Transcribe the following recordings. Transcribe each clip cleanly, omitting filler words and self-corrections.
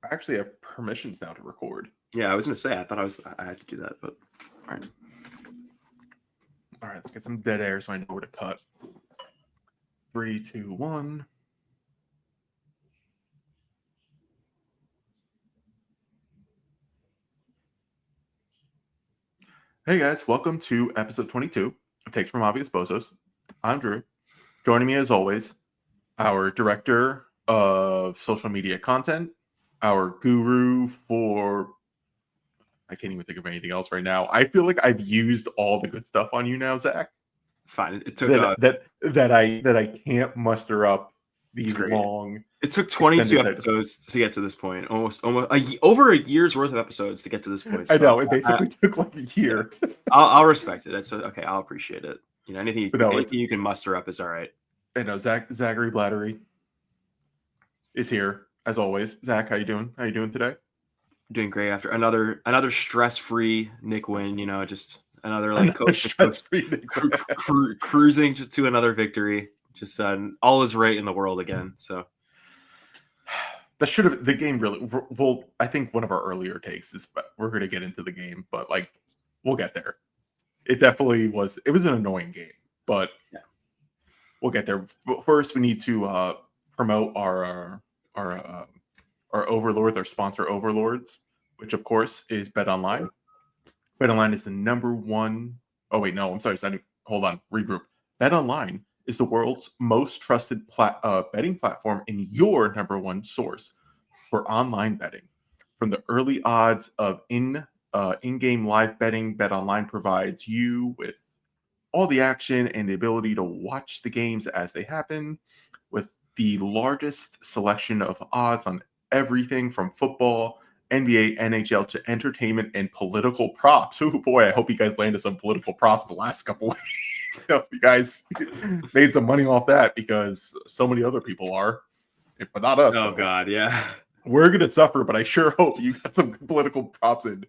I actually have permissions now to record. Yeah, I was gonna say I thought I had to do that, but All right, let's get some dead air so I know where to cut. 3, 2, 1. Hey guys, welcome to episode 22 of Takes from Obvious Bozos. I'm Drew. Joining me as always, our director of social media content, our guru for... I can't even think of anything else right now. I feel like I've used all the good stuff on you now, Zach. it's fine. It took that I can't muster up these long. It took 22 episodes to get to this point. Almost over a year's worth of episodes to get to this point. So I know it basically took like a year. Yeah. I'll respect it. It's okay. I'll appreciate it. You know, anything you can muster up is all right. I know Zachary Blattery is here as always. Zach, how you doing? How you doing today? Doing great after another stress-free Nick win. You know, just another cruising to another victory. Just all is right in the world again. So that should have the game really. Well, I think one of our earlier takes is we're going to get into the game, but like we'll get there. It definitely was. It was an annoying game, but yeah, we'll get there. But first, we need to promote our overlords, our sponsor overlords, which of course is BetOnline. BetOnline is the number one. Oh wait, no, I'm sorry. Hold on. Regroup. BetOnline is the world's most trusted betting platform and your number one source for online betting. From the early odds of in-game live betting, BetOnline provides you with all the action and the ability to watch the games as they happen, with the largest selection of odds on everything from football, NBA, NHL to entertainment and political props. Oh boy, I hope you guys landed some political props the last couple weeks. You guys made some money off that because so many other people are, but not us. Oh, God, yeah. We're going to suffer, but I sure hope you got some political props in.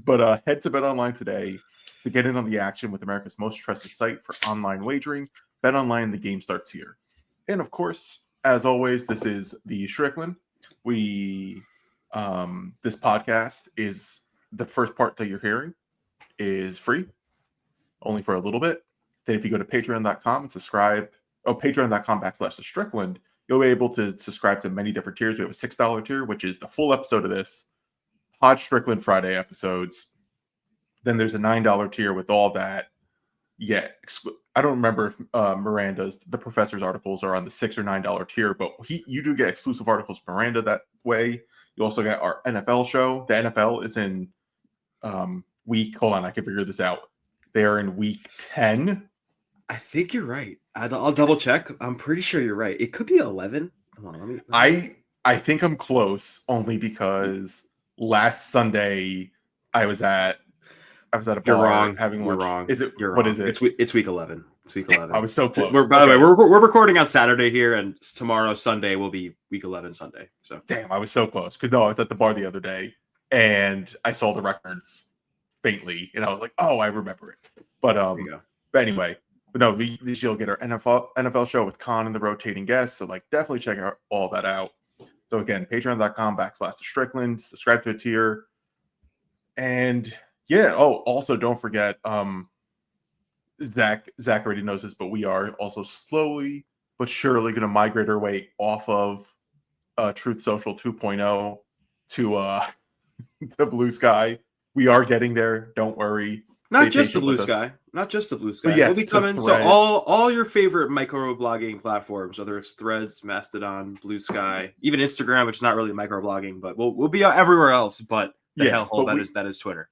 But head to BetOnline today to get in on the action with America's most trusted site for online wagering. BetOnline, the game starts here. And of course, as always, this is the Strickland. This podcast is the first part that you're hearing is free, only for a little bit. Then if you go to patreon.com and subscribe, patreon.com/the Strickland, you'll be able to subscribe to many different tiers. We have a $6 tier, which is the full episode of this, Pod Strickland Friday episodes. Then there's a $9 tier with all that. Yeah, I don't remember if Miranda's, the professor's articles are on the $6 or $9 tier, but you do get exclusive articles from Miranda that way. You also get our NFL show. The NFL is in hold on, I can figure this out. They're in week 10. I think you're right. I'll double check. I'm pretty sure you're right. It could be 11. Come on, let me. I think I'm close only because last Sunday I was at a bar. You're wrong. Having You're lunch. wrong. Is it? You're what wrong. Is it? It's week 11. It's week 11. I was so close. By the way, we're recording on Saturday here, and tomorrow Sunday will be week 11 Sunday. So damn, I was so close. Because no, I was at the bar the other day and I saw the records faintly, and I was like, oh, I remember it. But anyway, but no, you'll get our NFL show with Con and the rotating guests. So like, definitely check out all that out. So again, patreon.com/the Strickland. Subscribe to a tier, and yeah. Oh, also don't forget, Zach already knows this, but we are also slowly but surely going to migrate our way off of Truth Social 2.0 to Blue Sky. We are getting there. Don't worry. Not just the Blue Sky. Not just the Blue Sky. Yes, we'll be coming to all your favorite microblogging platforms, whether it's Threads, Mastodon, Blue Sky, even Instagram, which is not really microblogging, but we'll be everywhere else. But the hellhole that is Twitter.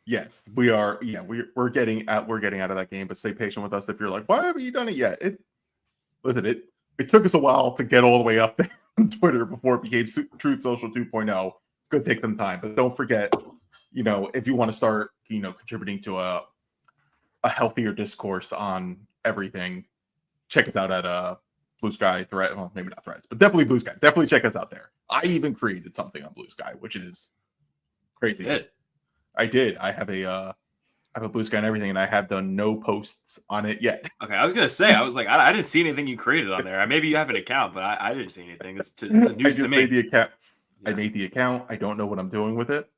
Yes, we are. Yeah, we're getting out of that game, but stay patient with us if you're like, why haven't you done it yet? It took us a while to get all the way up there on Twitter before it became Truth Social 2.0. It's going to take some time, but don't forget, if you want to start, contributing to a healthier discourse on everything, check us out at Blue Sky, Thread. Well, maybe not Threads, but definitely Blue Sky. Definitely check us out there. I even created something on Blue Sky, which is crazy. I did. I have a Blue Sky and everything, and I have done no posts on it yet. Okay, I was gonna say, I was like, I didn't see anything you created on there. Maybe you have an account, but I didn't see anything. It's news to me. Made the account. I made the account. I don't know what I'm doing with it,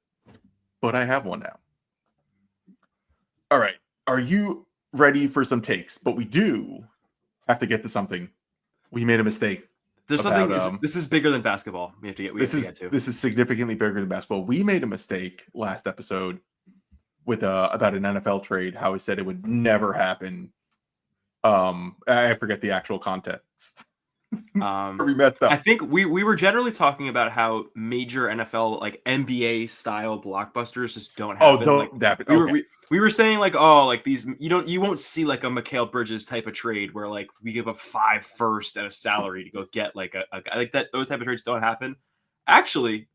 but I have one now. All right. Are you ready for some takes? But we do have to get to something. We made a mistake. There's something. This is bigger than basketball. We have to get to. This is significantly bigger than basketball. We made a mistake last episode with about an NFL trade. How we said it would never happen. I forget the actual context. We messed up. I think we were generally talking about how major NFL like NBA style blockbusters just don't happen. We were saying like, oh, like these you won't see like a Mikal Bridges type of trade where like we give up 5 first and a salary to go get like a like that. Those type of trades don't happen. Actually,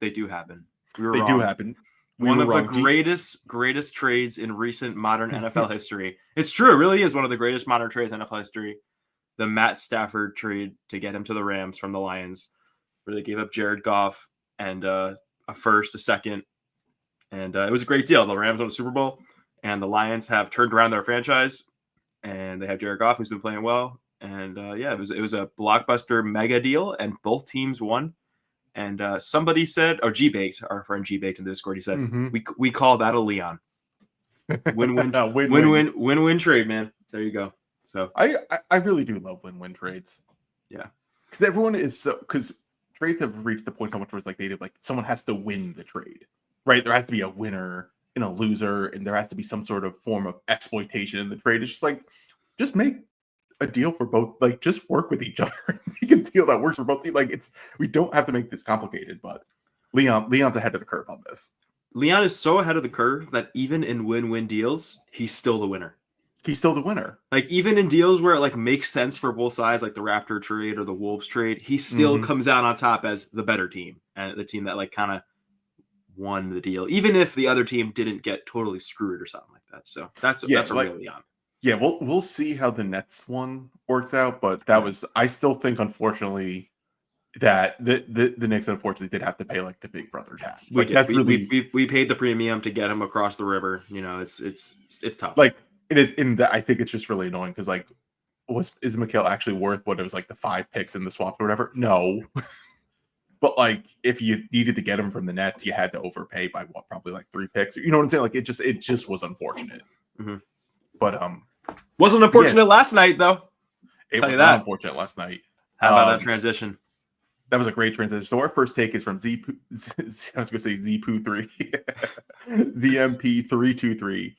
they do happen. They do happen. One of the greatest trades in recent modern NFL history. It's true. It really is one of the greatest modern trades in NFL history. The Matt Stafford trade to get him to the Rams from the Lions, where they gave up Jared Goff and a first, a second. And it was a great deal. The Rams won the Super Bowl, and the Lions have turned around their franchise, and they have Jared Goff, who's been playing well. And it was a blockbuster mega deal, and both teams won. And somebody said, G-Baked, our friend G-Baked in the Discord, he said, we call that a Leon. Win-win trade, man. There you go. So I really do love win-win trades. Yeah. Because trades have reached the point so much where it's like someone has to win the trade, right? There has to be a winner and a loser, and there has to be some sort of form of exploitation in the trade. It's just like, just make a deal for both, like just work with each other and make a deal that works for both. Like we don't have to make this complicated, but Leon's ahead of the curve on this. Leon is so ahead of the curve that even in win-win deals, he's still the winner. He's still the winner. Like even in deals where it like makes sense for both sides, like the Raptor trade or the Wolves trade, he still comes out on top as the better team and the team that like kind of won the deal, even if the other team didn't get totally screwed or something like that. So that's a real Leon. Yeah, we'll see how the Nets one works out, but I still think unfortunately that the Knicks unfortunately did have to pay like the big brother tax. Like, we paid the premium to get him across the river. You know, it's tough. Like. I think it's just really annoying because like, is Mikal actually worth what it was like the 5 picks in the swap or whatever? No, but like if you needed to get him from the Nets, you had to overpay by probably like 3 picks. You know what I'm saying? Like it just was unfortunate. But wasn't unfortunate last night though. It was not unfortunate last night. How about that transition? That was a great transition. So our first take is from I was going to say Zpoo3, ZMP323.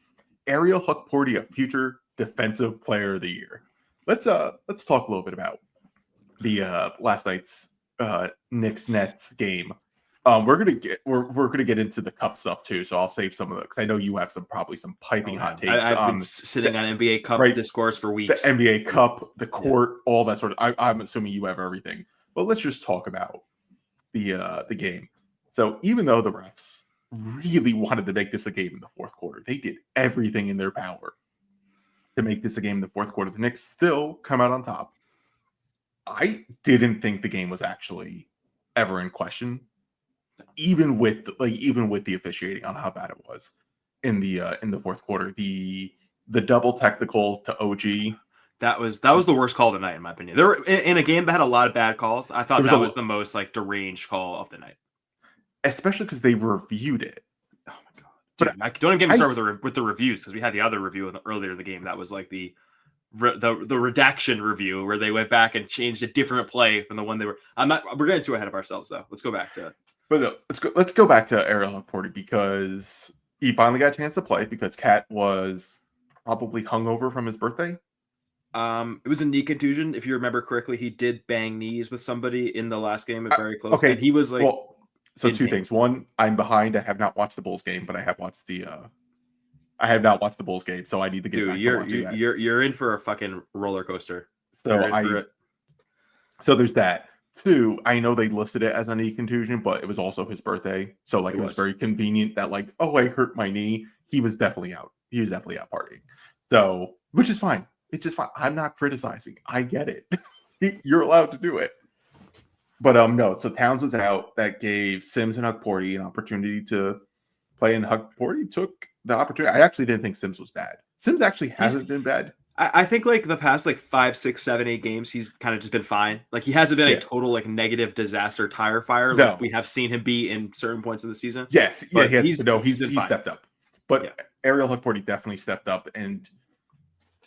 Ariel Hukporti, a future defensive player of the year. Let's talk a little bit about the last night's Knicks Nets game. We're gonna get into the cup stuff too, so I'll save some of it because I know you have probably some piping hot takes. I've been sitting on NBA Cup discourse for weeks. The NBA Cup, the court, all that sort of. I'm assuming you have everything, but let's just talk about the game. So even though the refs really wanted to make this a game in the fourth quarter, they did everything in their power to make this a game in the fourth quarter. The Knicks still come out on top. I didn't think the game was actually ever in question, even with the officiating on how bad it was in the fourth quarter. The double technical to OG. That was the worst call of the night, in my opinion. There were, in a game that had a lot of bad calls. I thought that was the most like deranged call of the night. Especially because they reviewed it. Oh my god! Dude, but don't even get me started with the reviews, because we had the other review earlier in the game that was like the redaction review where they went back and changed a different play from the one they were. We're getting too ahead of ourselves though. Let's go back to. But no, let's go back to Ariel Hukporti because he finally got a chance to play because Cat was probably hungover from his birthday. It was a knee contusion. If you remember correctly, he did bang knees with somebody in the last game. Very close. Okay, and he was like. Well, so 2 things. One, I'm behind. I have not watched the Bulls game, but I have watched the Bulls game, so I need to get back to watching that. You're in for a fucking roller coaster. So there's that. 2, I know they listed it as a knee contusion, but it was also his birthday, so like it was very convenient that like, oh, I hurt my knee. He was definitely out. He was definitely out partying. So, which is fine. It's just fine. I'm not criticizing. I get it. You're allowed to do it. But no, so Towns was out. That gave Sims and Hukporti an opportunity to play, and Hukporti took the opportunity. I actually didn't think Sims was bad. Sims actually hasn't been bad. I think like the past like 5, 6, 7, 8 games, he's kind of just been fine. Like he hasn't been a Yeah. total like negative disaster tire fire No. like we have seen him be in certain points of the season. Yes. Yeah. But He has, he's no. he's been He fine. stepped up. But Yeah. Ariel Hukporti definitely stepped up, and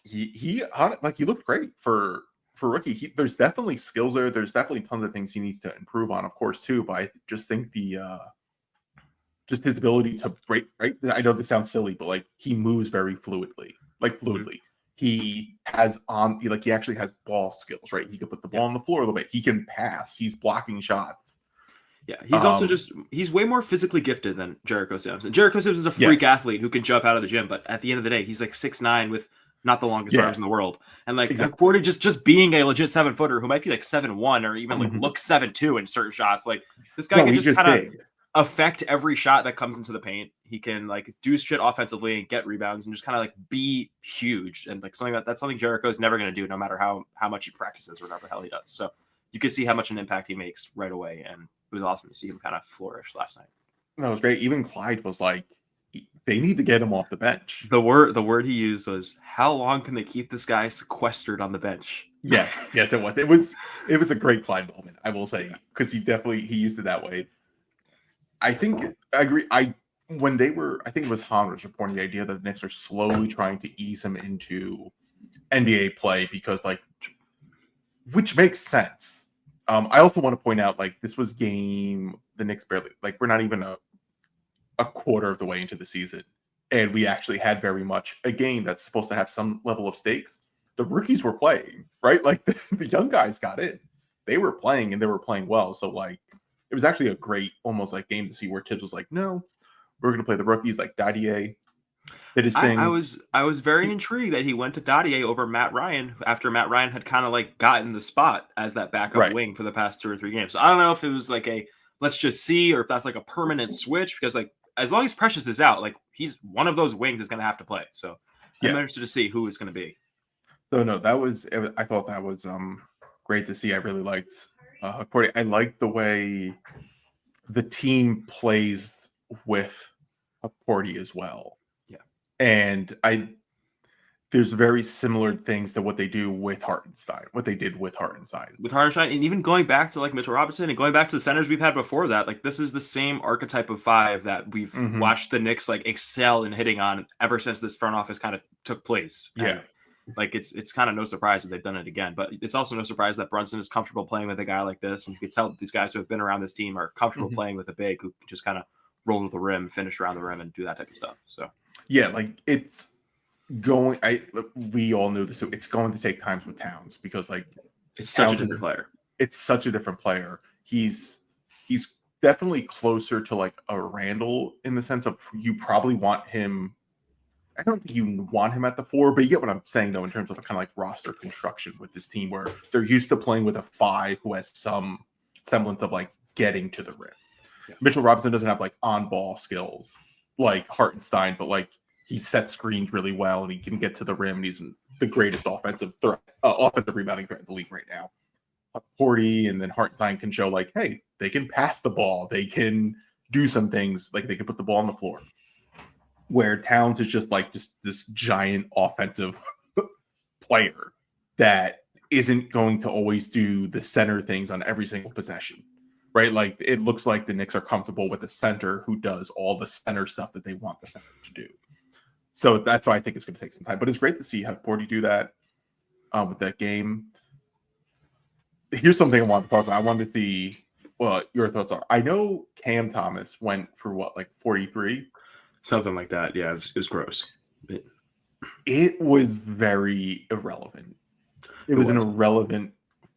he like he looked great for rookie. There's definitely skills there. There's definitely tons of things he needs to improve on, of course, too. But I just think just his ability to break. Right. I know this sounds silly, but like he moves very fluidly. He has he actually has ball skills, right? He can put the ball on the floor a little bit. He can pass. He's blocking shots. Yeah, he's also he's way more physically gifted than Jericho Sims. And Jericho Sims is a freak athlete who can jump out of the gym, but at the end of the day, he's like 6'9" with not the longest arms in the world. And like Hukporti just being a legit 7-footer who might be like 7'1" or even like look 7'2" in certain shots. Like this guy can just kind of affect every shot that comes into the paint. He can like do shit offensively and get rebounds and just kind of like be huge. And like that's something Jericho's never going to do, no matter how much he practices or whatever the hell he does. So you can see how much an impact he makes right away. And it was awesome to see him kind of flourish last night. That was great. Even Clyde was like, they need to get him off the bench. The word he used was, how long can they keep this guy sequestered on the bench? Yes, it was. It was a great Clyde moment, I will say, because he used it that way. I agree. When they were, I think it was Han was reporting the idea that the Knicks are slowly trying to ease him into NBA play because, like, which makes sense. I also want to point out, like, this was the Knicks barely, like, we're not even a quarter of the way into the season, and we actually had very much a game that's supposed to have some level of stakes. The rookies were playing, right? Like, the young guys got in. They were playing, and they were playing well. So, like, it was actually a great, almost like game to see where Tibbs was like, no, we're going to play the rookies. Like Dadier did his thing. I was very intrigued that he went to Dadier over Matt Ryan after Matt Ryan had kind of like gotten the spot as that backup wing for the past 2 or 3 games. So I don't know if it was like a let's just see, or if that's like a permanent switch, because like as long as Precious is out, like he's one of those wings is going to have to play. So I'm interested to see who it's going to be. So no, I thought that was great to see. I really liked Hukporti. I liked the way the team plays with Hukporti as well. Yeah. And there's very similar things to what they do with Hartenstein, what they did with Hartenstein. And even going back to like Mitchell Robinson and going back to the centers we've had before that, like this is the same archetype of 5 that we've watched the Knicks like excel in hitting on ever since this front office kind of took place. Yeah. And like it's kind of no surprise that they've done it again, but it's also no surprise that Brunson is comfortable playing with a guy like this. And you can tell that these guys who have been around this team are comfortable playing with a big who can just kind of roll to the rim, finish around the rim, and do that type of stuff. So yeah, like we all knew this. It's going to take times with Towns because like it's such a different player. It's such a different player. He's definitely closer to like a Randall in the sense of you probably want him. I don't think you want him at the 4, but you get what I'm saying, though, in terms of kind of like roster construction with this team where they're used to playing with a 5 who has some semblance of like getting to the rim. Yeah. Mitchell Robinson doesn't have like on-ball skills like Hartenstein, but like he sets screens really well and he can get to the rim and he's the greatest offensive rebounding threat in the league right now. Hukporti and then Hartenstein can show like, hey, they can pass the ball. They can do some things, like they can put the ball on the floor. Where Towns is just this giant offensive player that isn't going to always do the center things on every single possession, right? Like it looks like the Knicks are comfortable with a center who does all the center stuff that they want the center to do. So that's why I think it's going to take some time. But it's great to see Hukporti do that with that game. Here's something I wanted to talk about. I wanted to see what your thoughts are. I know Cam Thomas went for what, like 43? Something like that. Yeah, it was gross. It was very irrelevant. It was an irrelevant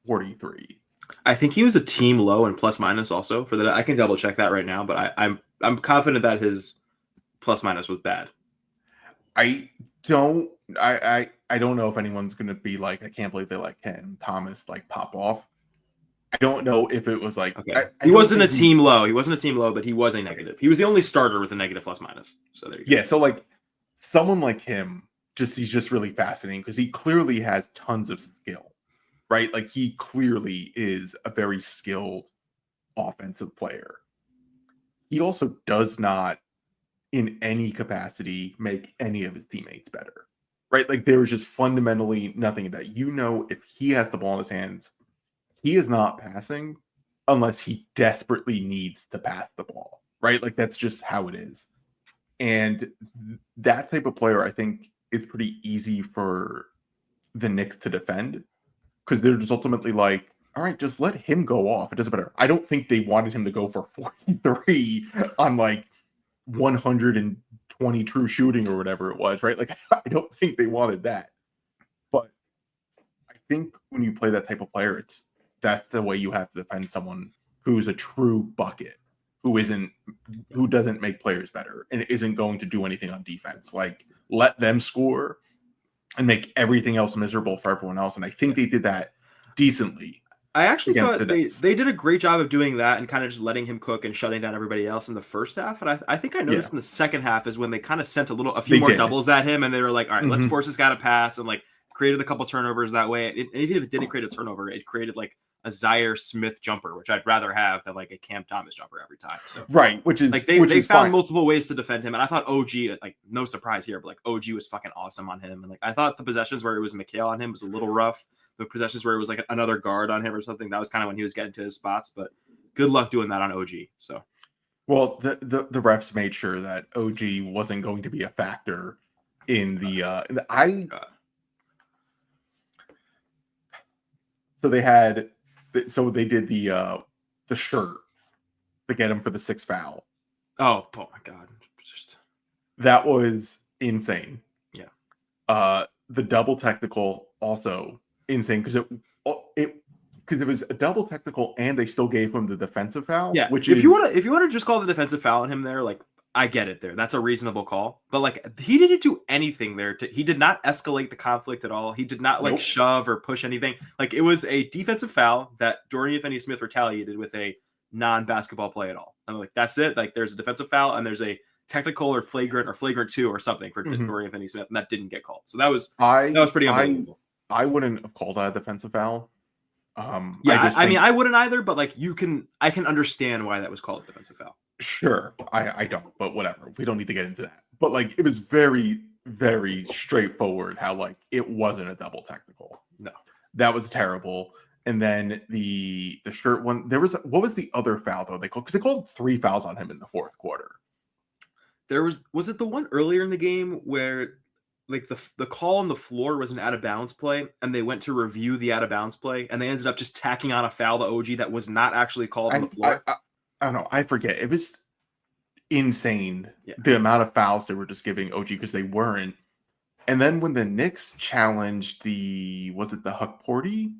43. I think he was a team low and plus minus also for that. I can double check that right now, but I'm confident that his plus minus was bad. I don't know if anyone's gonna be like, I can't believe they let Cam Thomas like pop off. I don't know if it was like he wasn't a team low. He wasn't a team low, but he was a negative. He was the only starter with a negative plus minus. So there you go. Yeah, so like someone like him, he's just really fascinating because he clearly has tons of skill, right? Like he clearly is a very skilled offensive player. He also does not in any capacity make any of his teammates better, right? Like there was just fundamentally nothing of that. If he has the ball in his hands, he is not passing unless he desperately needs to pass the ball, right? Like that's just how it is. And that type of player, I think, is pretty easy for the Knicks to defend because they're just ultimately like, all right, just let him go off. It doesn't matter. I don't think they wanted him to go for 43 on like 120 true shooting or whatever it was, right? Like, I don't think they wanted that. But I think when you play that type of player, that's the way you have to defend someone who's a true bucket, who doesn't make players better and isn't going to do anything on defense. Like, let them score and make everything else miserable for everyone else. And I think they did that decently. I actually thought they did a great job of doing that and kind of just letting him cook and shutting down everybody else in the first half. And I think I noticed in the second half is when they kind of sent a few more doubles at him, and they were like, all right, let's force this guy to pass, and like created a couple turnovers that way. And even if it didn't create a turnover, it created like a Zaire Smith jumper, which I'd rather have than like a Cam Thomas jumper every time. So right, which is like they found fine. Multiple ways to defend him, and I thought OG, like no surprise here, but like OG was fucking awesome on him. And like I thought the possessions where it was McHale on him was a little rough. The possessions where it was like another guard on him or something, that was kind of when he was getting to his spots. But good luck doing that on OG. So, well, the refs made sure that OG wasn't going to be a factor in So they did the shirt to get him for the 6th foul. Oh my god, that was insane. Yeah. The double technical also insane because it was a double technical and they still gave him the defensive foul. Yeah, if you want to just call the defensive foul on him there, like I get it there. That's a reasonable call. But like he didn't do anything there. He did not escalate the conflict at all. He did not like shove or push anything. Like it was a defensive foul that Dorian Finney-Smith retaliated with a non-basketball play at all. And like that's it. Like there's a defensive foul and there's a technical or flagrant 2 or something for Dorian Finney-Smith, and that didn't get called. So that was pretty unbelievable. I wouldn't have called that a defensive foul. I mean, I wouldn't either, but like I can understand why that was called a defensive foul. Sure, I don't, but whatever. We don't need to get into that. But like, it was very, very straightforward how like it wasn't a double technical. No, that was terrible. And then the shirt one, what was the other foul though? Because they called 3 fouls on him in the 4th quarter. There was it the one earlier in the game where like the call on the floor was an out of bounds play, and they went to review the out of bounds play, and they ended up just tacking on a foul to OG that was not actually called on the floor. I don't know. I forget. It was insane the amount of fouls they were just giving OG because they weren't. And then when the Knicks challenged was it the Huck Porty?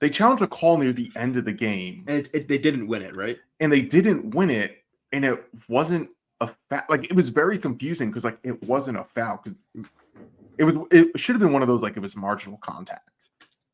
They challenged a call near the end of the game, and they didn't win it, right? And they didn't win it, and it wasn't a foul. Like it was very confusing because like it wasn't a foul because it should have been one of those like it was marginal contact.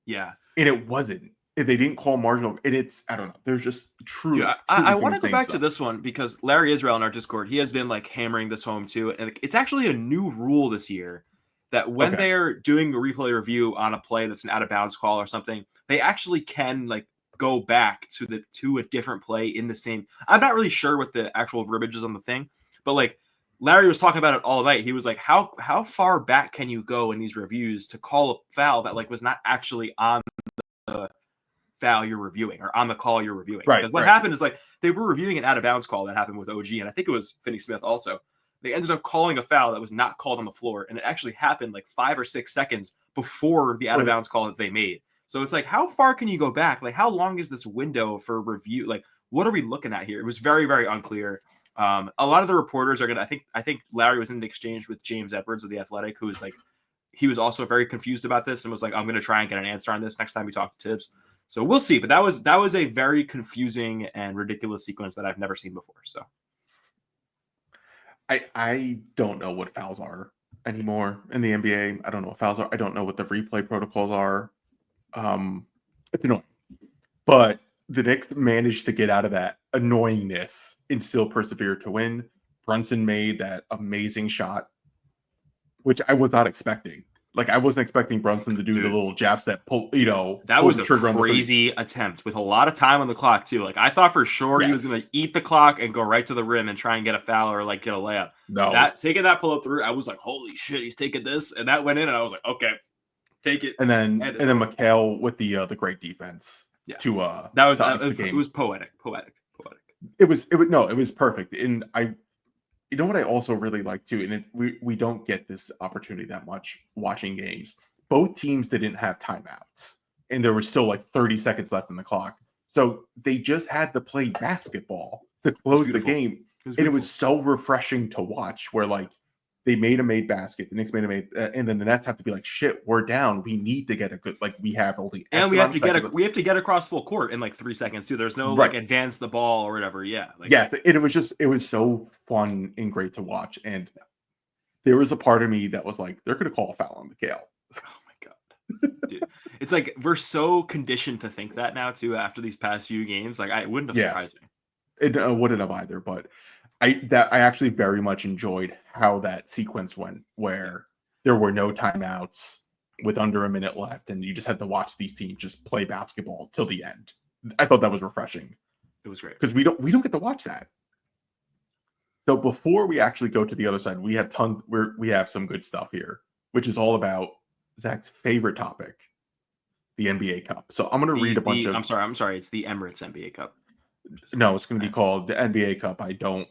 Yeah, and it wasn't. They didn't call marginal, and it's I don't know. There's just true. Yeah, I want to go back to this one because Larry Israel in our Discord, he has been like hammering this home too, and it's actually a new rule this year that when they're doing a replay review on a play that's an out of bounds call or something, they actually can like go back to a different play in the same. I'm not really sure what the actual verbiage is on the thing, but like Larry was talking about it all night. He was like, how far back can you go in these reviews to call a foul that like was not actually on the foul you're reviewing or on the call you're reviewing? Right. Because what happened is like they were reviewing an out of bounds call that happened with OG, and I think it was Finney-Smith also. They ended up calling a foul that was not called on the floor, and it actually happened like 5 or 6 seconds before the out of bounds call that they made. So it's like, how far can you go back? Like, how long is this window for review? Like, what are we looking at here? It was very, very unclear. A lot of the reporters are gonna. I think Larry was in an exchange with James Edwards of The Athletic, who was like, he was also very confused about this and was like, I'm gonna try and get an answer on this next time we talk to Tibbs. So we'll see. But that was a very confusing and ridiculous sequence that I've never seen before. So I don't know what fouls are anymore in the NBA. I don't know what fouls are. I don't know what the replay protocols are. It's annoying. But the Knicks managed to get out of that annoyingness and still persevere to win. Brunson made that amazing shot, which I was not expecting. Like I wasn't expecting Brunson to do the little jab step, pull, that pull was the a trigger on the crazy attempt with a lot of time on the clock too. Like I thought for sure he was going to eat the clock and go right to the rim and try and get a foul or like get a layup. No, that taking that pull up through, I was like, holy shit, he's taking this, and that went in, and I was like, okay, take it. And then McHale with the great defense. Yeah, to that was the game. It was poetic. It was perfect, and you know what I also really like too, and we don't get this opportunity that much watching games. Both teams didn't have timeouts, and there was still like 30 seconds left in the clock, so they just had to play basketball to close the game, and it was so refreshing to watch. Where like they made a made basket, the Knicks made a made, and then the Nets have to be like, "Shit, we're down. We need to get a good like we have only and we have to get across full court in like 3 seconds too. There's no like advance the ball or whatever. Yeah, yes, it was so fun and great to watch, and there was a part of me that was like, they're going to call a foul on McHale. Oh my god, dude! It's like we're so conditioned to think that now too. After these past few games, like it wouldn't have surprised me. It wouldn't have either, but I actually very much enjoyed how that sequence went, where there were no timeouts with under a minute left, and you just had to watch these teams just play basketball till the end. I thought that was refreshing. It was great because we don't get to watch that. So before we actually go to the other side, we have we have some good stuff here, which is all about Zach's favorite topic, the NBA Cup. So I'm going to read a bunch of. I'm sorry. It's the Emirates NBA Cup. No, it's going to be called the NBA Cup. I don't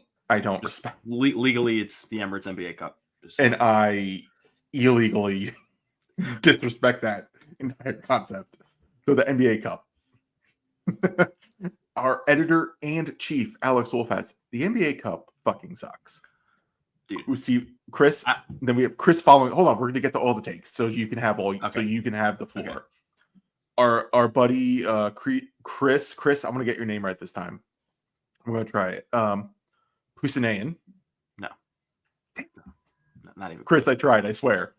respect. Legally, it's the Emirates NBA Cup. And I illegally disrespect that entire concept. So the NBA Cup. Our editor and chief, Alex Wolf, has the NBA Cup fucking sucks. Dude. We see Chris. Then we have Chris following. Hold on, we're going to get to all the takes, so you can have so you can have the floor. Okay. Our buddy Chris. I'm going to get your name right this time. I'm going to try it. Husseinian. No, not even. Chris, I tried. I swear.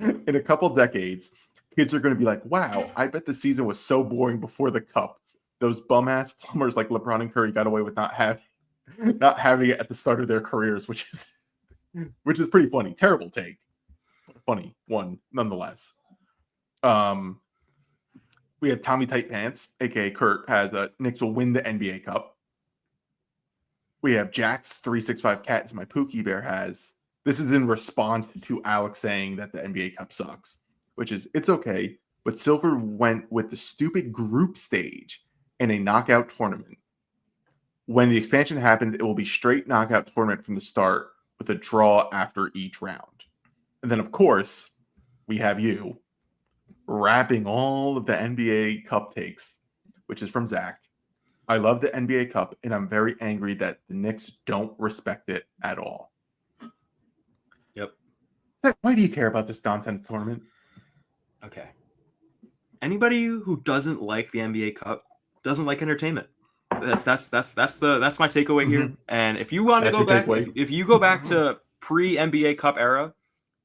In a couple decades, kids are going to be like, "Wow, I bet the season was so boring before the Cup. Those bum ass plumbers like LeBron and Curry got away with not having it at the start of their careers," which is pretty funny. Terrible take, but a funny one nonetheless. We have Tommy Tight Pants, aka Kurt, has Knicks will win the NBA Cup. We have Jack's 365 Cat is my Pookie Bear has. This is in response to Alex saying that the NBA Cup sucks, which is it's okay, but Silver went with the stupid group stage in a knockout tournament. When the expansion happens, it will be straight knockout tournament from the start with a draw after each round. And then, of course, we have you wrapping all of the NBA Cup takes, which is from Zach. I love the NBA Cup, and I'm very angry that the Knicks don't respect it at all. Yep. Zach, why do you care about this nonsense tournament? Okay. Anybody who doesn't like the NBA Cup doesn't like entertainment. That's my takeaway here. And if you want to go back, if you go back to pre-NBA Cup era,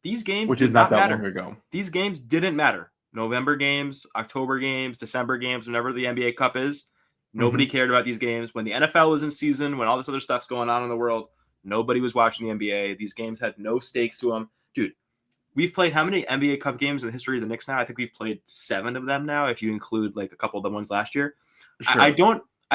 these games which is not that long ago. These games didn't matter. November games, October games, December games, whenever the NBA Cup is, nobody cared about these games. When the NFL was in season, when all this other stuff's going on in the world, nobody was watching the NBA. These games had no stakes to them. Dude, we've played how many NBA Cup games in the history of the Knicks now? I think we've played 7 of them now, if you include like a couple of the ones last year. Sure. I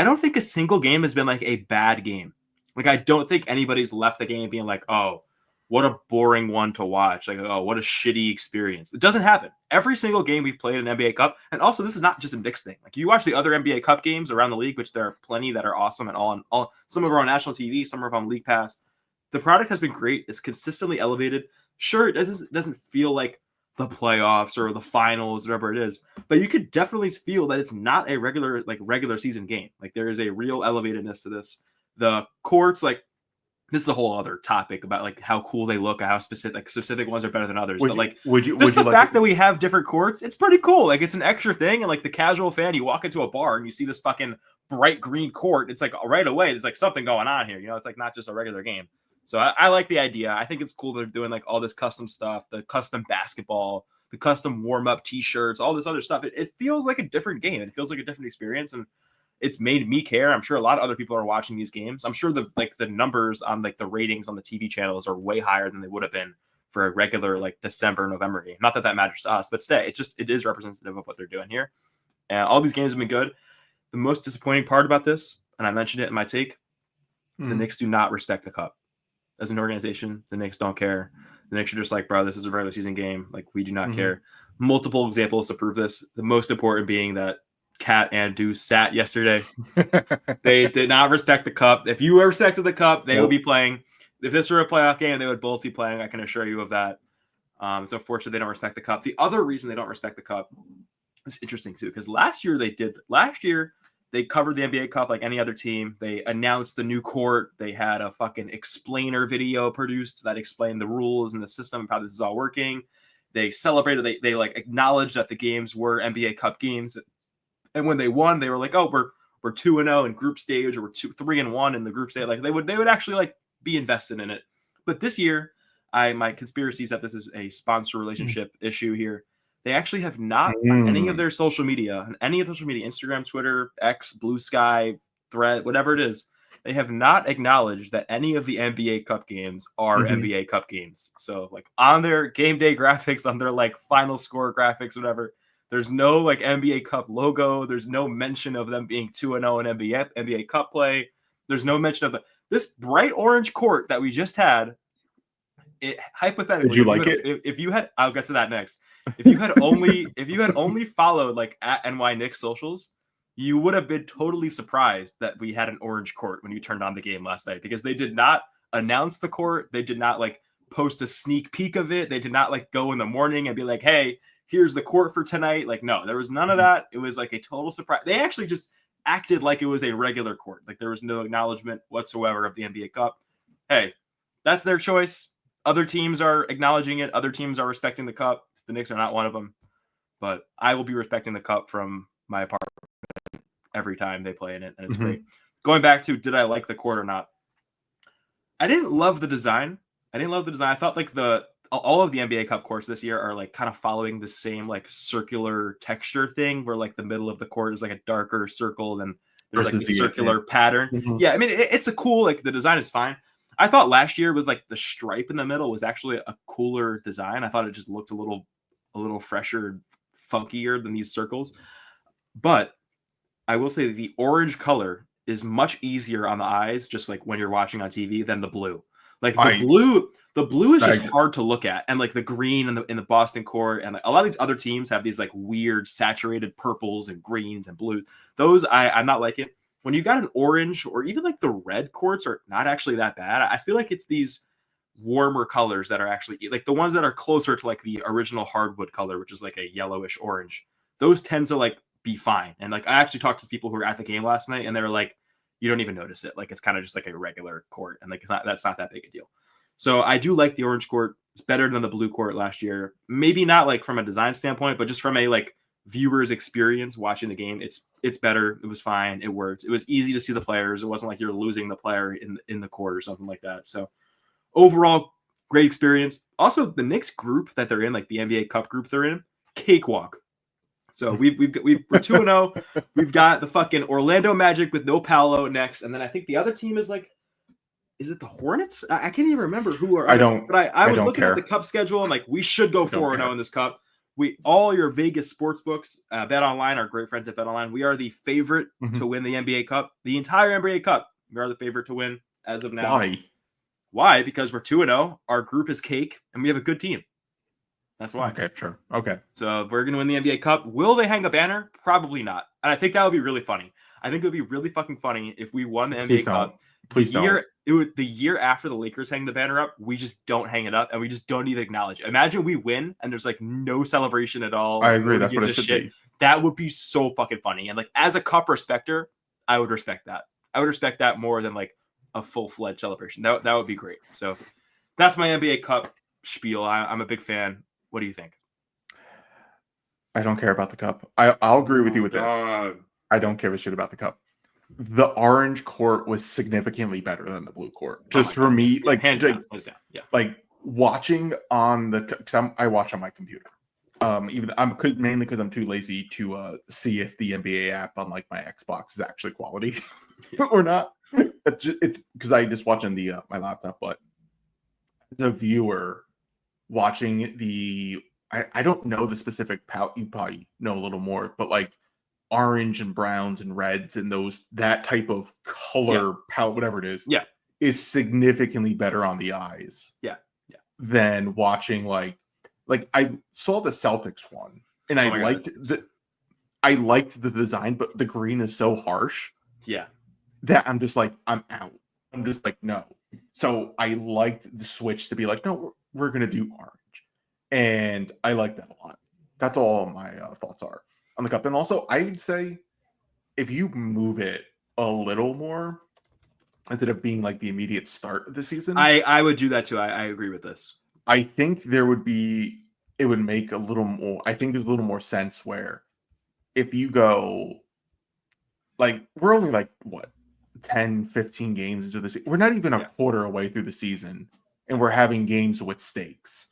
don't think a single game has been like a bad game. Like I don't think anybody's left the game being like, oh, what a boring one to watch. Like, oh, what a shitty experience. It doesn't happen. Every single game we've played in NBA Cup, and also this is not just a Knicks thing. Like you watch the other NBA Cup games around the league, which there are plenty that are awesome and all some of them are on national TV, some are on League Pass. The product has been great. It's consistently elevated. Sure, it doesn't feel like the playoffs or the finals, whatever it is, but you could definitely feel that it's not a regular season game. Like there is a real elevatedness to this. The courts, like this is a whole other topic about like how cool they look, how specific ones are better than others. The fact that we have different courts, it's pretty cool. Like it's an extra thing. And like the casual fan, you walk into a bar and you see this fucking bright green court. It's like right away, there's like something going on here. You know, it's like not just a regular game. So I like the idea. I think it's cool they're doing like all this custom stuff, the custom basketball, the custom warm-up t-shirts, all this other stuff. It feels like a different game. It feels like a different experience. And it's made me care. I'm sure a lot of other people are watching these games. I'm sure the numbers on like the ratings on the TV channels are way higher than they would have been for a regular like December, November game. Not that that matters to us, but still, it is representative of what they're doing here. And all these games have been good. The most disappointing part about this, and I mentioned it in my take, the Knicks do not respect the cup. As an organization, the Knicks don't care. The Knicks are just like, bro, this is a regular season game. Like, we do not care. Multiple examples to prove this. The most important being that Cat and Deuce sat yesterday. They did not respect the cup. If you respected the cup, they would be playing. If this were a playoff game, they would both be playing. I can assure you of that. It's unfortunate they don't respect the cup. The other reason they don't respect the cup is interesting too, because last year they covered the NBA Cup like any other team. They announced the new court. They had a fucking explainer video produced that explained the rules and the system of how this is all working. They celebrated. They like acknowledged that the games were NBA Cup games. And when they won, they were like, "Oh, we're 2-0 in group stage, or we're 3-1 in the group stage." Like they would actually like be invested in it. But this year, my conspiracy is that this is a sponsor relationship issue here. They actually have not on any of their social media, Instagram, Twitter, X, Blue Sky, Thread, whatever it is, they have not acknowledged that any of the NBA Cup games are NBA Cup games. So like on their game day graphics, on their like final score graphics, whatever, there's no like NBA Cup logo. There's no mention of them being 2-0 in NBA Cup play. There's no mention of this bright orange court that we just had. It hypothetically, did you like it? If you had, I'll get to that next. If you had only followed like at NY Knicks socials, you would have been totally surprised that we had an orange court when you turned on the game last night, because they did not announce the court. They did not like post a sneak peek of it. They did not like go in the morning and be like, "Hey, here's the court for tonight." Like, no, there was none of that. It was like a total surprise. They actually just acted like it was a regular court. Like there was no acknowledgement whatsoever of the NBA Cup. Hey, that's their choice. Other teams are acknowledging it. Other teams are respecting the cup. The Knicks are not one of them. But I will be respecting the cup from my apartment every time they play in it, and it's great. Going back to, did I like the court or not? I didn't love the design. I felt like all of the NBA Cup courts this year are like kind of following the same like circular texture thing, where like the middle of the court is like a darker circle than there's like a circular pattern. Yeah, I mean it's a cool, like the design is fine. I thought last year with like the stripe in the middle was actually a cooler design. I thought it just looked a little fresher, funkier than these circles. But I will say the orange color is much easier on the eyes, just like when you're watching on TV, than the blue. Like the blue is just hard to look at, and like the green in the Boston court, and like a lot of these other teams have these like weird saturated purples and greens and blues. Those I'm not liking. When you got an orange or even like the red courts are not actually that bad. I feel like it's these warmer colors that are actually like the ones that are closer to like the original hardwood color, which is like a yellowish orange. Those tend to like be fine. And like I actually talked to people who were at the game last night, and they were like, you don't even notice it. Like it's kind of just like a regular court, and like that's not that big a deal. So I do like the orange court. It's better than the blue court last year. Maybe not like from a design standpoint, but just from a like viewers experience watching the game, it's better. It was fine. It worked. It was easy to see the players. It wasn't like you're losing the player in the court or something like that. So overall, great experience. Also, the Knicks group that they're in, like the NBA Cup group they're in, cakewalk. So we're 2-0. We've got the fucking Orlando Magic with no Paolo next, and then I think the other team is like, is it the Hornets? I can't even remember who are. I was looking at the Cup schedule, and like we should go 4-0 in this Cup. All your Vegas sports books, Bet Online, our great friends at Bet Online, we are the favorite to win the NBA Cup, the entire NBA Cup. We are the favorite to win as of now. Why? Because we're 2-0. Our group is cake, and we have a good team. That's why. Okay, sure. Okay. So we're going to win the NBA Cup. Will they hang a banner? Probably not. And I think that would be really funny. I think it would be really fucking funny if we won the NBA Cup. Please don't. The year after the Lakers hang the banner up, we just don't hang it up, and we just don't even acknowledge it. Imagine we win, and there's like no celebration at all. I agree. That's what it should be. That would be so fucking funny. And like as a Cup respecter, I would respect that. I would respect that more than like a full-fledged celebration. That would be great. So that's my NBA Cup spiel. I'm a big fan. What do you think? I don't care about the Cup. I'll agree with you with this. I don't give a shit about the Cup. The orange court was significantly better than the blue court. Just for me, like hands down. Yeah. Like watching on because I watch on my computer. Mainly because I'm too lazy to see if the NBA app on like my Xbox is actually quality or not. It's because I just watch on the my laptop. But as a viewer, watching I don't know the specific palette. You probably know a little more, but like orange and browns and reds and that type of color palette, whatever it is significantly better on the eyes. Yeah. Than watching like I saw the Celtics one and I liked the design, but the green is so harsh. Yeah. That I'm just like, I'm out. I'm just like, no. So I liked the switch to be like, no, we're gonna do orange. And I like that a lot. That's all my thoughts are on the cup. And also, I would say if you move it a little more instead of being like the immediate start of the season, I would do that too. I agree with this. I think it would make a little more. I think there's a little more sense where if you go like we're only like what 10, 15 games into this. We're not even a quarter away through the season, and we're having games with stakes.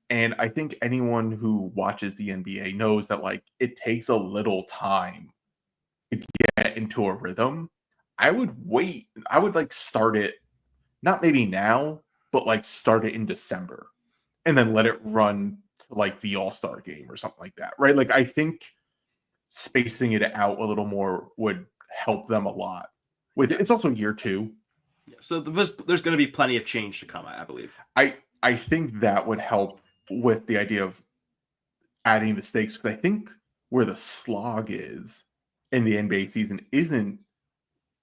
And I think anyone who watches the NBA knows that like it takes a little time to get into a rhythm. I would wait. I would like start it, not maybe now, but like start it in December and then let it run to like the All-Star game or something like that. Right. Like I think spacing it out a little more would help them a lot. It's also year 2. So there's going to be plenty of change to come, I believe. I think that would help with the idea of adding the stakes, because I think where the slog is in the NBA season isn't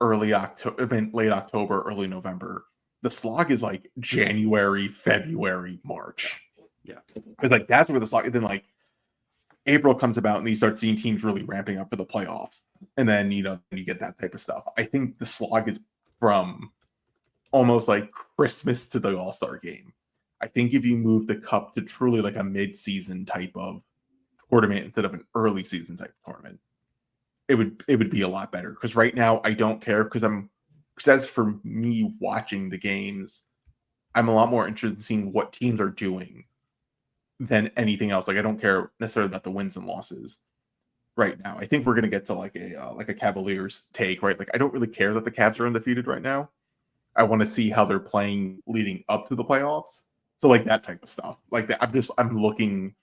late October, early November. The slog is like January, February, March. Yeah. Because like that's where the slog is. Then like April comes about and you start seeing teams really ramping up for the playoffs. And then, you get that type of stuff. I think the slog is from almost like Christmas to the All-Star game. I think if you move the cup to truly like a mid-season type of tournament instead of an early season type of tournament, it would be a lot better. Because right now I don't care, because as for me watching the games, I'm a lot more interested in seeing what teams are doing than anything else. Like I don't care necessarily about the wins and losses right now. I think we're gonna get to like a Cavaliers take, right? Like I don't really care that the Cavs are undefeated right now. I want to see how they're playing leading up to the playoffs. So like that type of stuff. Like that, I'm looking.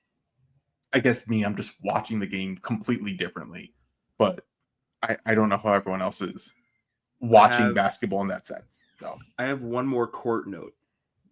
I guess I'm just watching the game completely differently, but I don't know how everyone else is watching basketball in that sense. So I have one more court note.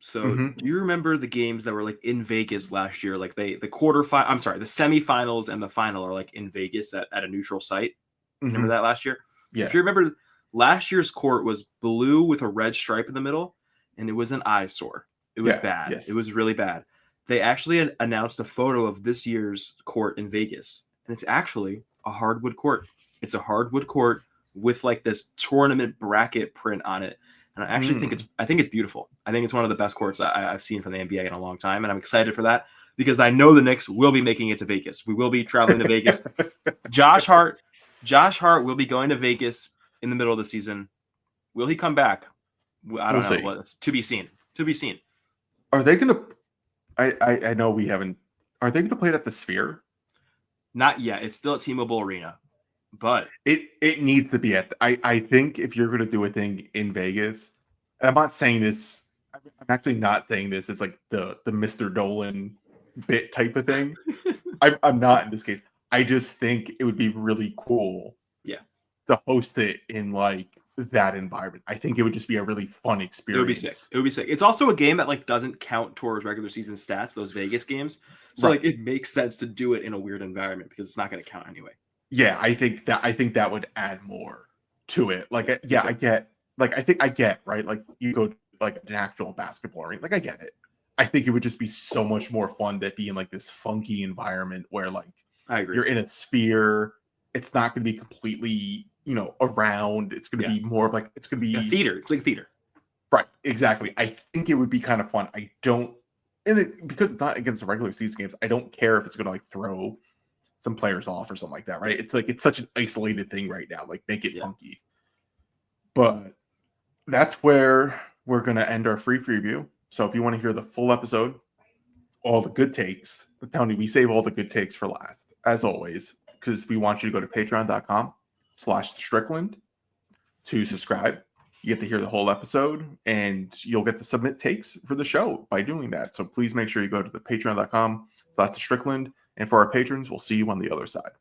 So do you remember the games that were like in Vegas last year? Like the semifinals and the final are like in Vegas at a neutral site. Remember that last year? Yeah. If you remember, last year's court was blue with a red stripe in the middle, and it was an eyesore. It was bad. Yes. It was really bad. They actually announced a photo of this year's court in Vegas, and it's actually a hardwood court. It's a hardwood court with like this tournament bracket print on it. And I actually think it's beautiful. I think it's one of the best courts I've seen from the NBA in a long time. And I'm excited for that because I know the Knicks will be making it to Vegas. We will be traveling to Vegas. Josh Hart will be going to Vegas in the middle of the season. Will he come back? I don't know. Well, it's to be seen. To be seen. Are they going to I know we haven't. Are they going to play it at the Sphere? Not yet. It's still at T-Mobile Arena. But it needs to be at. I think if you're going to do a thing in Vegas, and I'm not saying this. I'm actually not saying this as like the Mr. Dolan bit type of thing. I'm not in this case. I just think it would be really cool. Yeah. To host it in like that environment. I think it would just be a really fun experience. It would be sick. It's also a game that like doesn't count towards regular season stats, those Vegas games. So like it makes sense to do it in a weird environment because it's not going to count anyway. Yeah, I think that would add more to it. Like, I get, like, I think I get, right? Like, you go like an actual basketball arena. Like, I get it. I think it would just be so much more fun to be in like this funky environment where like I agree. You're in a sphere. It's not going to be completely, around. It's going to be more of like it's going to be a theater. It's like theater. Right. Exactly. I think it would be kind of fun. I don't, because it's not against the regular season games. I don't care if it's going to like throw some players off or something like that, right? It's like it's such an isolated thing right now. Like make it funky. But that's where we're gonna end our free preview. So if you want to hear the full episode, all the good takes, Tony, we save all the good takes for last, as always, because we want you to go to patreon.com/Strickland to subscribe. You get to hear the whole episode, and you'll get to submit takes for the show by doing that. So please make sure you go to the patreon.com/Strickland. And for our patrons, we'll see you on the other side.